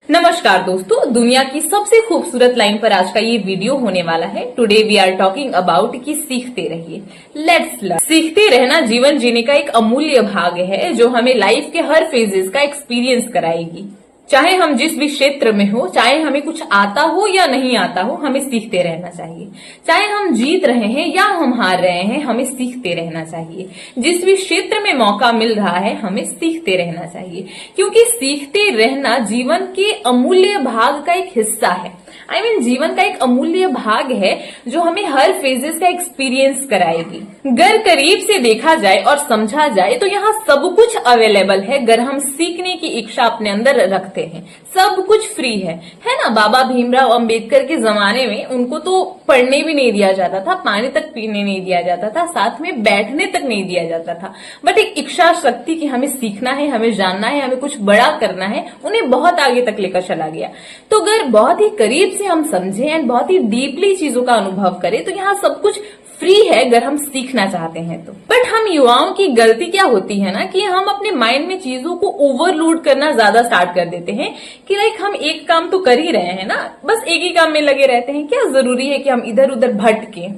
नमस्कार दोस्तों, दुनिया की सबसे खूबसूरत लाइन पर आज का ये वीडियो होने वाला है। Today we are talking about कि सीखते रहिए, लेट्स लर्न। सीखते रहना जीवन जीने का एक अमूल्य भाग है जो हमें लाइफ के हर फेजेस का एक्सपीरियंस कराएगी। चाहे हम जिस भी क्षेत्र में हो, चाहे हमें कुछ आता हो या नहीं आता हो, हमें सीखते रहना चाहिए। चाहे हम जीत रहे हैं या हम हार रहे हैं, हमें सीखते रहना चाहिए। जिस भी क्षेत्र में मौका मिल रहा है, हमें सीखते रहना चाहिए, क्योंकि सीखते रहना जीवन के अमूल्य भाग का एक हिस्सा है। जीवन का एक अमूल्य भाग है जो हमें हर फेजेस का एक्सपीरियंस कराएगी। अगर करीब से देखा जाए और समझा जाए तो यहाँ सब कुछ अवेलेबल है अगर हम सीखने की इच्छा अपने अंदर रखते हैं। सब कुछ फ्री है ना। बाबा भीमराव अंबेडकर के जमाने में उनको तो पढ़ने भी नहीं दिया जाता था, पानी तक पीने नहीं दिया जाता था, साथ में बैठने तक नहीं दिया जाता था, बट एक इच्छा शक्ति कि हमें सीखना है, हमें जानना है, हमें कुछ बड़ा करना है, उन्हें बहुत आगे तक लेकर चला गया। तो अगर बहुत ही करीब से हम समझें एंड बहुत ही डीपली चीजों का अनुभव करें तो यहाँ सब कुछ फ्री है अगर हम सीखना चाहते हैं तो। बट हम युवाओं की गलती क्या होती है ना कि हम अपने माइंड में चीजों को ओवरलोड करना ज्यादा स्टार्ट कर देते हैं कि लाइक हम एक काम तो कर ही रहे हैं ना, बस एक ही काम में लगे रहते हैं। क्या जरूरी है कि हम इधर उधर भटके?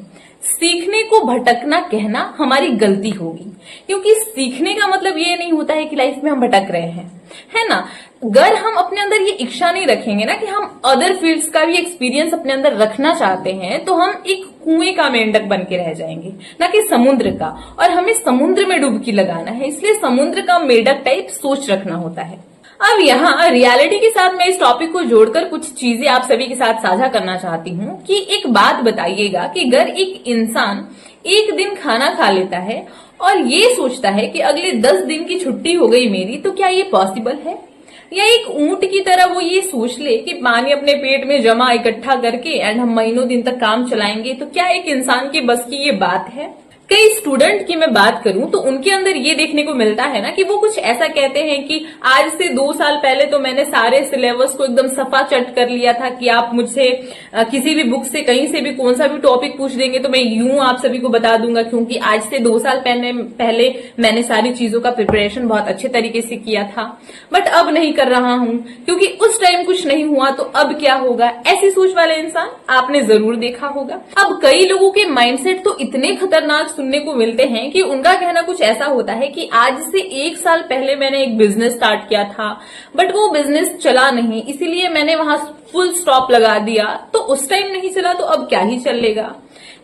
सीखने को भटकना कहना हमारी गलती होगी, क्योंकि सीखने का मतलब ये नहीं होता है कि लाइफ में हम भटक रहे हैं, है ना। अगर हम अपने अंदर ये इच्छा नहीं रखेंगे ना कि हम अदर फील्ड्स का भी एक्सपीरियंस अपने अंदर रखना चाहते हैं, तो हम एक कुएं का मेंढक बन के रह जाएंगे, ना कि समुद्र का। और हमें समुद्र में डुबकी लगाना है, इसलिए समुद्र का मेंढक टाइप सोच रखना होता है। अब यहाँ रियलिटी के साथ मैं इस टॉपिक को जोड़कर कुछ चीजें आप सभी के साथ साझा करना चाहती हूँ कि एक बात बताइएगा कि अगर एक इंसान एक दिन खाना खा लेता है और ये सोचता है कि अगले 10 दिन की छुट्टी हो गई मेरी, तो क्या ये पॉसिबल है? या एक ऊंट की तरह वो ये सोच ले कि पानी अपने पेट में जमा इकट्ठा करके एंड हम महीनों दिन तक काम चलाएंगे, तो क्या एक इंसान के बस की ये बात है? कई स्टूडेंट की मैं बात करूं तो उनके अंदर ये देखने को मिलता है ना कि वो कुछ ऐसा कहते हैं कि आज से 2 साल पहले तो मैंने सारे सिलेबस को एकदम सफा चट कर लिया था कि आप मुझसे किसी भी बुक से कहीं से भी कौन सा भी टॉपिक पूछ देंगे तो मैं यूं आप सभी को बता दूंगा, क्योंकि आज से 2 साल पहले मैंने सारी चीजों का प्रिपरेशन बहुत अच्छे तरीके से किया था। बट अब नहीं कर रहा हूं क्योंकि उस टाइम कुछ नहीं हुआ, तो अब क्या होगा? ऐसी सोच वाले इंसान आपने जरूर देखा होगा। अब कई लोगों के माइंडसेट तो इतने खतरनाक सुनने को मिलते हैं कि उनका कहना कुछ ऐसा होता है कि आज से 1 साल पहले मैंने एक बिजनेस स्टार्ट किया था, बट वो बिजनेस चला नहीं, इसीलिए मैंने वहां फुल स्टॉप लगा दिया। तो उस टाइम नहीं चला तो अब क्या ही चलेगा,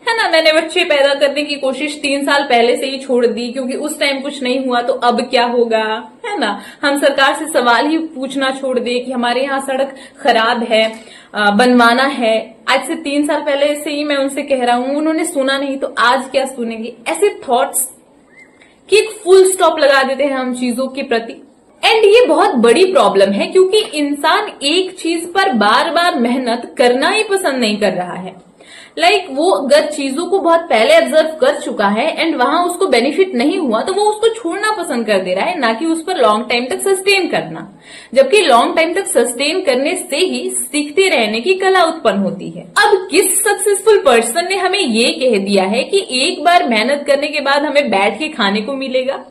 है ना। मैंने बच्चे पैदा करने की कोशिश 3 साल पहले से ही छोड़ दी क्योंकि उस टाइम कुछ नहीं हुआ, तो अब क्या होगा, है ना। हम सरकार से सवाल ही पूछना छोड़ दे कि हमारे यहाँ सड़क खराब है, बनवाना है। आज से 3 साल पहले से ही मैं उनसे कह रहा हूं, उन्होंने सुना नहीं, तो आज क्या सुनेंगे? ऐसे थॉट्स कि एक फुल स्टॉप लगा देते हैं हम चीजों के प्रति। एंड ये बहुत बड़ी प्रॉब्लम है क्योंकि इंसान एक चीज पर बार बार मेहनत करना ही पसंद नहीं कर रहा है। वो अगर चीजों को बहुत पहले ऑब्जर्व कर चुका है एंड वहां उसको बेनिफिट नहीं हुआ तो वो उसको छोड़ना पसंद कर दे रहा है, ना कि उस पर लॉन्ग टाइम तक सस्टेन करना। जबकि लॉन्ग टाइम तक सस्टेन करने से ही सीखते रहने की कला उत्पन्न होती है। अब किस सक्सेसफुल पर्सन ने हमें ये कह दिया है कि एक बार मेहनत करने के बाद हमें बैठ के खाने को मिलेगा?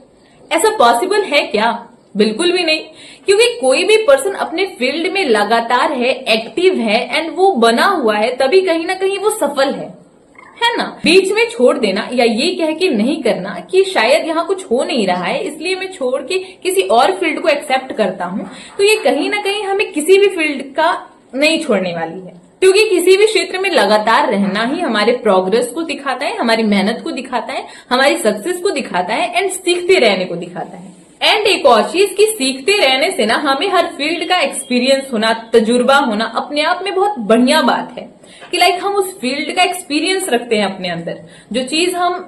ऐसा पॉसिबल है क्या? बिल्कुल भी नहीं, क्योंकि कोई भी पर्सन अपने फील्ड में लगातार है, एक्टिव है एंड वो बना हुआ है, तभी कहीं ना कहीं वो सफल है ना। बीच में छोड़ देना या ये कह के नहीं करना कि शायद यहाँ कुछ हो नहीं रहा है इसलिए मैं छोड़ के किसी और फील्ड को एक्सेप्ट करता हूँ, तो ये कहीं ना कहीं हमें किसी भी फील्ड का नहीं छोड़ने वाली है। क्योंकि किसी भी क्षेत्र में लगातार रहना ही हमारे प्रोग्रेस को दिखाता है, हमारी मेहनत को दिखाता है, हमारी सक्सेस को दिखाता है एंड सीखते रहने को दिखाता है। एंड एक और चीज कि सीखते रहने से ना हमें हर फील्ड का एक्सपीरियंस होना, तजुर्बा होना अपने आप में बहुत बढ़िया बात है कि हम उस फील्ड का एक्सपीरियंस रखते हैं अपने अंदर। जो चीज हम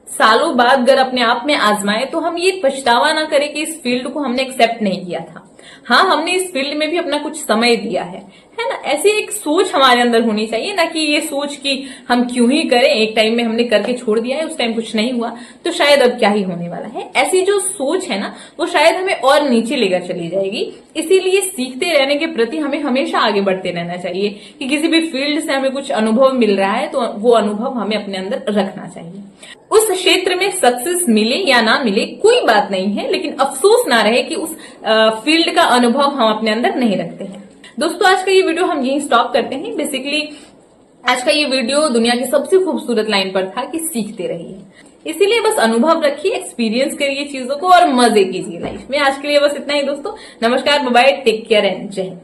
सालों बाद अगर अपने आप में आजमाए तो हम ये पछतावा ना करें कि इस फील्ड को हमने एक्सेप्ट नहीं किया था। हाँ, हमने इस फील्ड में भी अपना कुछ समय दिया है ना। ऐसी एक सोच हमारे अंदर होनी चाहिए, ना कि ये सोच कि हम क्यों ही करें, एक टाइम में हमने करके छोड़ दिया है, उस टाइम कुछ नहीं हुआ तो शायद अब क्या ही होने वाला है। ऐसी जो सोच है ना वो शायद हमें और नीचे लेकर चली जाएगी। इसीलिए सीखते रहने के प्रति हमें हमेशा आगे बढ़ते रहना चाहिए कि किसी भी फील्ड से हमें कुछ अनुभव मिल रहा है तो वो अनुभव हमें अपने अंदर रखना चाहिए। उस क्षेत्र में सक्सेस मिले या ना मिले कोई बात नहीं है, लेकिन अफसोस ना रहे कि उस फील्ड का अनुभव हम अपने अंदर नहीं रखते हैं। दोस्तों आज का ये वीडियो हम यहीं स्टॉप करते हैं। बेसिकली आज का ये वीडियो दुनिया की सबसे खूबसूरत लाइन पर था कि सीखते रहिए। इसीलिए बस अनुभव रखिए, एक्सपीरियंस करिए चीजों को और मजे कीजिए लाइफ में। आज के लिए बस इतना ही दोस्तों। नमस्कार, bye bye, take care and जय हिंद।